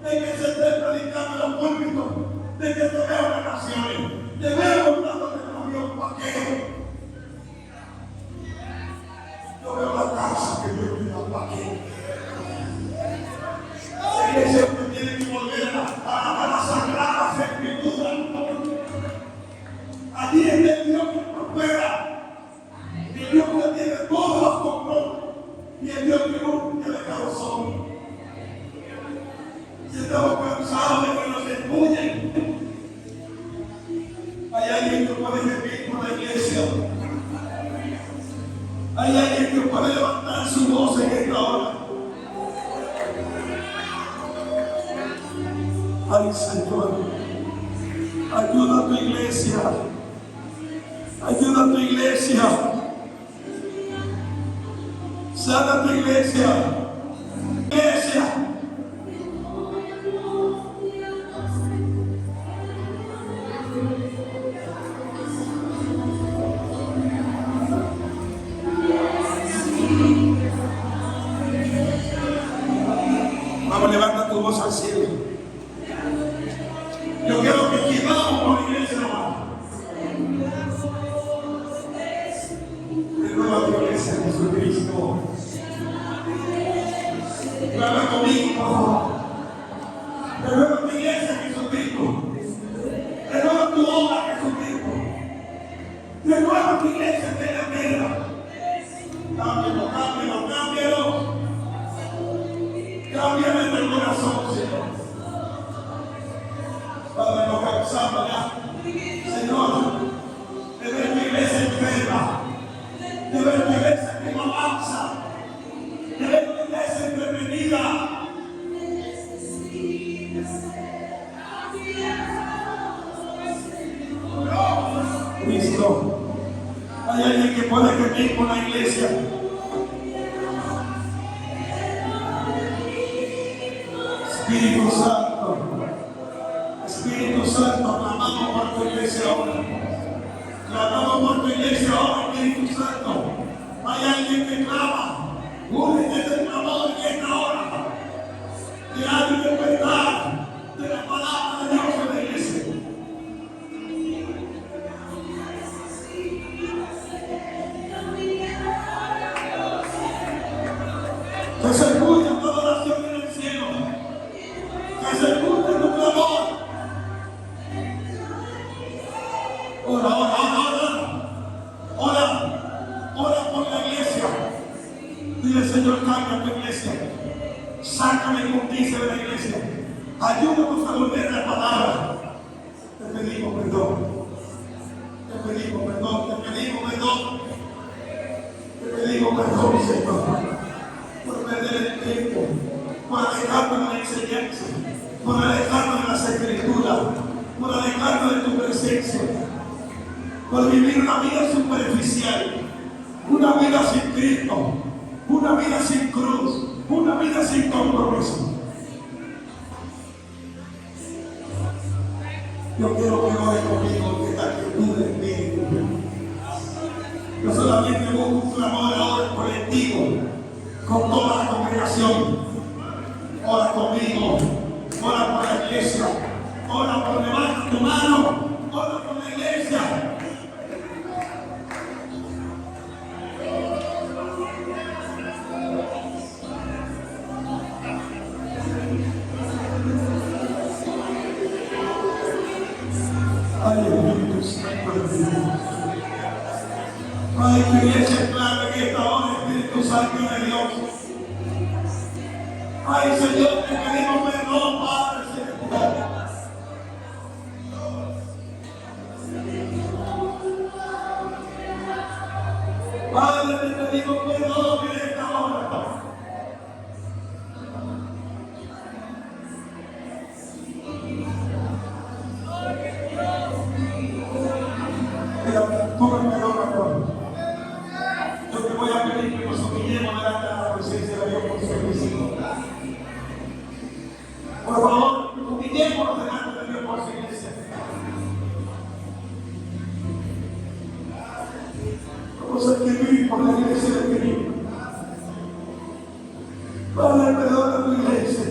de que se esté predicando en los púlpitos, de que te veo en naciones, te veo montando tecnología un paquete. Yo veo la casa que yo vivo un paquete. La iglesia tiene que volver a la sagrada escritura. Allí es el Dios que prospera, el Dios que tiene todos los controles y el Dios que nunca le causó. Si estamos cansados de que nos empujen, hay alguien que puede vivir por la iglesia. Hay alguien que puede levantar su voz en esta hora. Ay, Señor, ayuda a tu iglesia. Ayuda a tu iglesia. Sana tu iglesia. Iglesia. Vamos, levanta tu voz al cielo. Yo quiero que quedamos con la iglesia, hermano. Renueva tu iglesia, Jesucristo. Habla conmigo, por favor. Renueva tu iglesia, Jesucristo. Renueva tu obra, Jesucristo. Renueva tu iglesia de la tierra. Cámbialo, cámbialo, cámbialo. Cámbiame el corazón, Señor. Padre, nos cansamos ya. Señor, venir con la iglesia. Espíritu Santo, Espíritu Santo, clamamos por tu iglesia ahora. Clamamos por tu iglesia ahora, Espíritu Santo. Hay alguien que clama, únete este clamor en esta hora. Que alguien de verdad de la palabra de Dios en la iglesia. Que se escuche tu adoración en el cielo. Que se escuche tu clamor. Ora, ora, ora, ora. Ora por la iglesia. Dile, Señor, cambia tu iglesia. Sácame inmundicia de la iglesia. Ayúdanos a volver a la palabra. Te pedimos perdón. Te pedimos perdón. Te pedimos perdón. Te pedimos perdón, Señor. Por perder el tiempo, por alejarnos de la enseñanza, por alejarnos de las escrituras, por alejarnos de tu presencia, por vivir una vida superficial, una vida sin Cristo, una vida sin cruz, una vida sin compromiso. Yo quiero que ore conmigo que esta actitud de espíritu. Yo solamente busco un clamor ahora colectivo con toda la congregación. Ora conmigo, ora por la iglesia, ora por levanta tu mano, ora por la iglesia. Ay, Espíritu Santo de Dios. Ay, tu iglesia clama en esta hora, Espíritu Santo de Dios. Ay, Señor, te pedimos perdón, Padre Celestial. Padre, te pedimos perdón en esta hora. Mira, tú me perdonas, Padre. Yo te voy a pedir que nos humillemos delante de la presencia de Dios por su bendición. Por favor, humillémonos delante de Dios por su iglesia. Vamos a escribir por la iglesia de Cristo. Padre, perdona tu iglesia.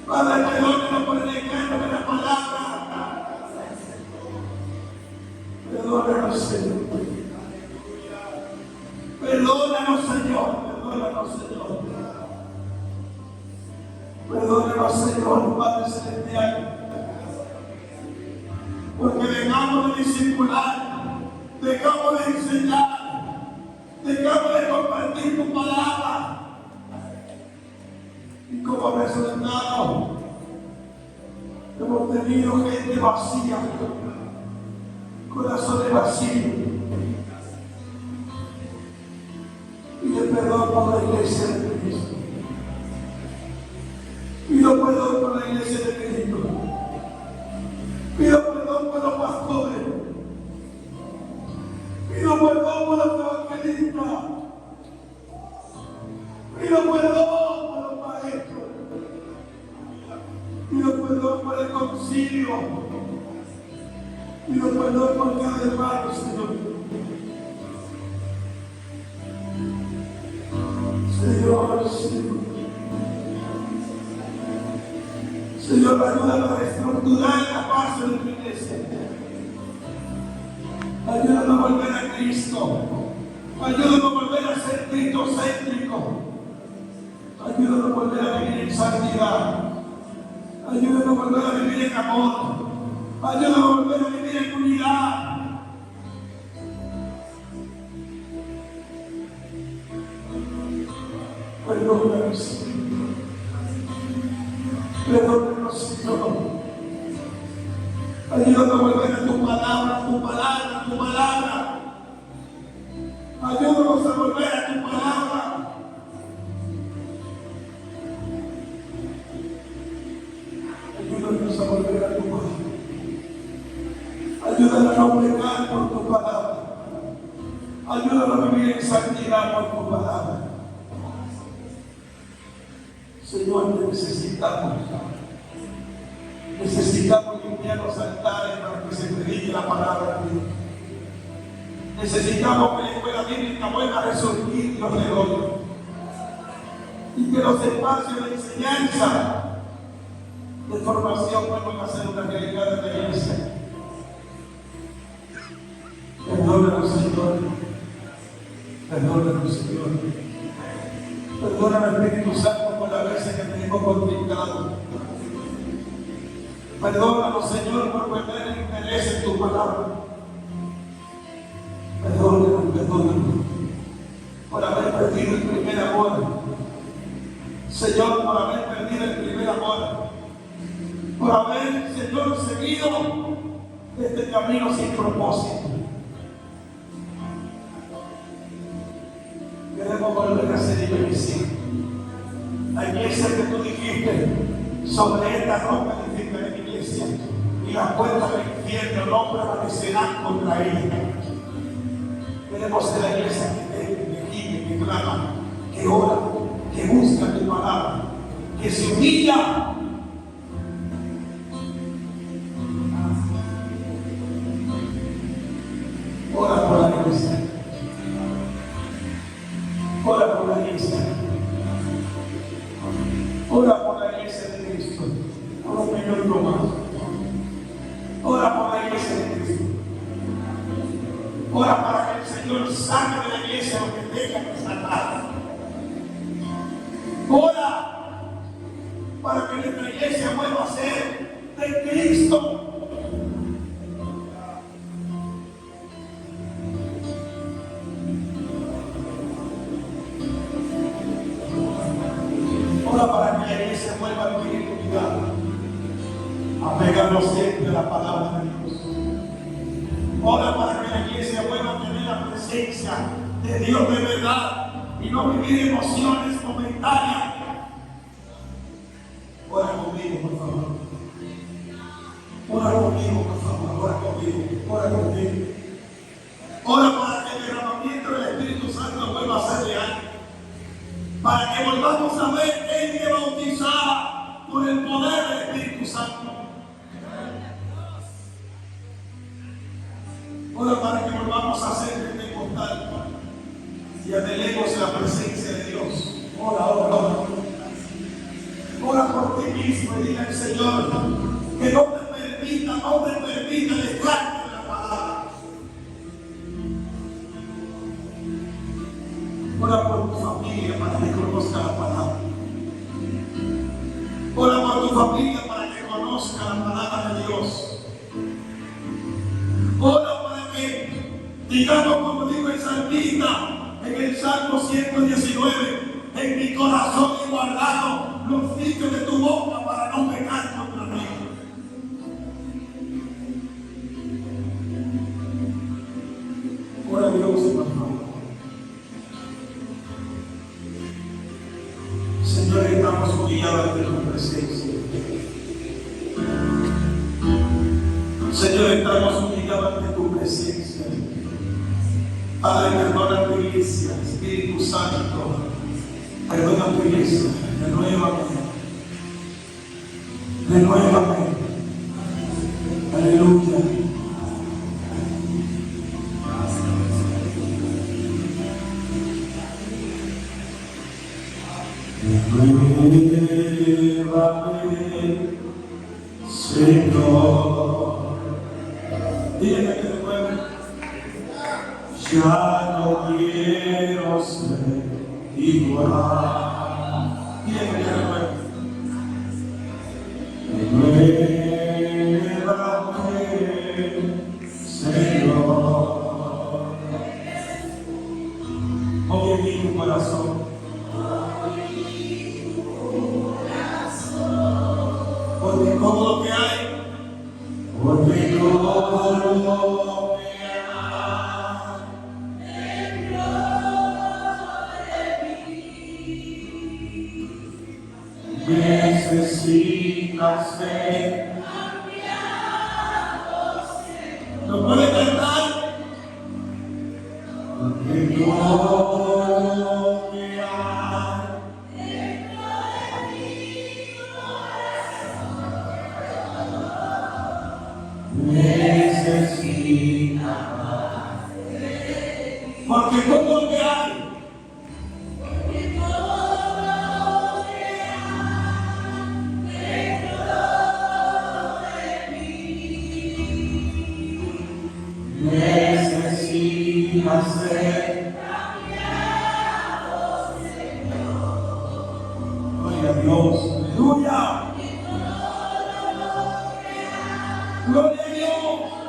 Padre, perdónanos por el engaño de la palabra. Perdónanos, Señor. Perdónanos, Señor. Perdónanos, Señor. Perdónanos, Señor, Padre Celestial. Porque dejamos de discipular, dejamos de enseñar, dejamos de compartir tu palabra. Y como resultado, hemos tenido gente vacía, corazones vacíos. Pide perdón por la iglesia de Cristo. Pido perdón por la iglesia de Cristo. Pido perdón por los pastores. Pido perdón por los evangelistas. Pido perdón por los maestros. Pido perdón por el concilio. Pido perdón por cada hermano, Señor. Señor. Señor, ayúdanos a reestructurar la base de tu iglesia. Ayúdanos a volver a Cristo. Ayúdanos a volver a ser cristocéntrico. Ayúdanos a volver a vivir en santidad. Ayúdanos a volver a vivir en amor. Ayúdanos a volver a vivir en unidad. Perdónanos. Perdónanos, Señor. Ayúdanos a volver a tu palabra, tu palabra, tu palabra. Ayúdanos a volver a tu palabra. Ayúdanos a volver a tu palabra. Ayúdanos a no pecar por tu palabra. palabra. Señor, te necesitamos. Necesitamos limpiar los altares para que se predique la palabra de Dios. Necesitamos que la escuela bíblica vuelva a resurgir los negocios. Y que los espacios de enseñanza, de formación, vuelvan a ser una realidad de la iglesia. Perdónanos, Señor. Perdónanos, Señor. Perdónanos, Espíritu Santo, por las veces que te hemos contristado. Perdónanos, Señor, por perder el interés en tu palabra. Perdónanos por haber perdido el primer amor. Señor, por haber perdido el primer amor. Por haber, Señor, seguido este camino sin propósito. Queremos volver a ser iglesia. La iglesia que tú dijiste, sobre esta roca edificaré mi iglesia, y las puertas del infierno no prevalecerán contra ella. Queremos ser la iglesia que gime, que clama, que ora, que busca tu palabra, que se humilla. Ora por la iglesia. Ora por la iglesia. Ora por la iglesia de Cristo. Por un minuto más. Ora por la iglesia de Cristo. Ora para que el Señor saque de la iglesia lo que tenga que sacar. Ora para que nuestra iglesia vuelva a ser de Cristo. Para que la iglesia vuelva a vivir unidad, apegarnos siempre a la palabra de Dios. Ora para que la iglesia vuelva a tener la presencia de Dios de verdad y no vivir emociones momentáneas. Ora conmigo, por favor. Ora conmigo, por favor. Ora conmigo. Ora conmigo. Ora para que el derramamiento del Espíritu Santo vuelva a ser real. Para que volvamos a ver gente bautizada por el poder del Espíritu Santo. Ora para que volvamos a ser pentecostal y anhelemos la presencia de Dios. Ora, ora, ora. Ora por ti mismo y dile al Señor que no te permita dejarte de la palabra. Ora por tu familia para que conozca la palabra. Ora por tu familia para que conozca la palabra de Dios. Ora para que digamos como dijo el salmista en el Salmo 119, en mi corazón he guardado los dichos de tu boca para no pecar contra mí. Ora a Dios, por favor. Señor, estamos humillados ante tu presencia. Señor, estamos humillados ante tu presencia. Padre, perdona tu iglesia. Espíritu Santo, perdona tu iglesia. Renuévame. Aleluya. Renuévame, Señor. Dígame que renueve. Ya no quiero ser igual. Dígame que renueve. Renuévame, Señor. Oye mi corazón. Porque todo lo que hay, porque todo lo que hay, necesitas ser. ¿Lo puede cantar? Porque todo Dios. Aleluya. Gloria a Dios.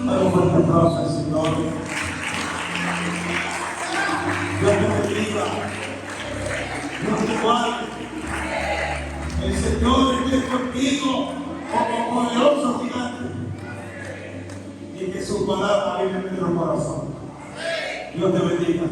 Dale un fuerte aplauso al Señor. Dios te bendiga. Dios te guarde. El Señor esté contigo como poderoso gigante. Y que su palabra vive en nuestro corazón. Dios te bendiga.